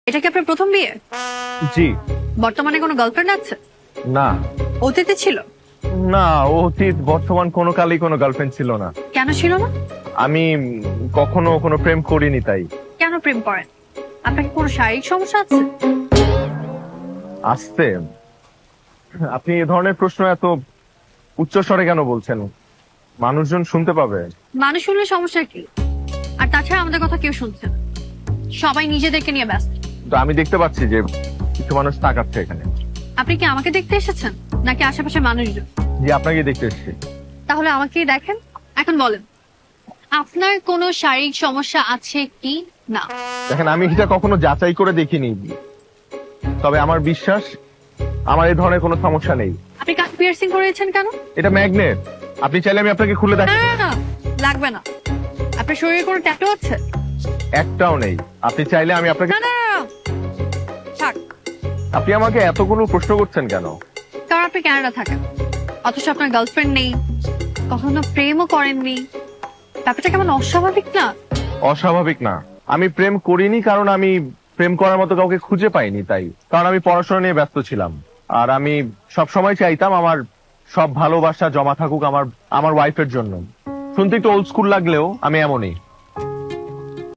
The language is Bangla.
এটা কি আপনার প্রথম বিয়ে? জি। বর্তমানে কোনো গার্লফ্রেন্ড আছে? না অতীতে ছিল? না, অতীত বর্তমান কোনো কালেই কোনো গার্লফ্রেন্ড ছিল না। কেন ছিল না? আমি কখনো কোনো প্রেম করিনি তাই। কেন প্রেম করেন? আপনার কি কোনো শারীরিক সমস্যা আছে? আসতে আপনি এ ধরনের প্রশ্ন এত উচ্চ স্বরে কেন বলছেন? মানুষজন শুনতে পাবে। মানুষ শুনলে সমস্যা কি? আর তাছাড়া আমাদের কথা কেউ শুনছে না, সবাই নিজেদেরকে নিয়ে ব্যস্ত। তো আমি দেখতে পাচ্ছি যে কিছু মানুষ তাকাচ্ছে এখানে। আপনি কি আমাকে দেখতে এসেছেন নাকি আশেপাশের মানুষজন? জি, আপনাকে দেখতে এসেছি। তাহলে আমাকেই দেখেন। এখন বলেন, আপনার কোনো শারীরিক সমস্যা আছে কি না? দেখেন, আমি এটা কখনো যাচাই করে দেখিনি, তবে আমার বিশ্বাস আমার এই ধরনের কোনো সমস্যা নেই। আপনি কান পিয়ার্সিং করেছেন কেন? এটা ম্যাগনেট, আপনি চাইলে আমি আপনাকে খুলে না দেখাই। না, না, লাগবে না। আপনার শরীরে কোনো ট্যাটু আছে? একটাও নেই। আপনি চাইলে আমি আপনাকে। না না না, না। থাক। আপনি আমাকে এতগুলো প্রশ্ন করছেন কেন? কারণ আপনি কানাডা থাকেন, অথচ আপনার গার্লফ্রেন্ড নেই, কখনো প্রেমও করেননি। ব্যাপারটা কেমন অস্বাভাবিক না? অস্বাভাবিক না, আমি প্রেম করিনি কারণ আমি প্রেম করার মতো কাউকে খুঁজে পাইনি তাই। কারণ আমি পড়াশোনা নিয়ে ব্যস্ত ছিলাম। আর আমি সব সময় চাইতাম আমার সব ভালোবাসা জমা থাকুক আমার ওয়াইফের জন্য। শুনতে একটু ওল্ড স্কুল লাগলেও আমি এমনই।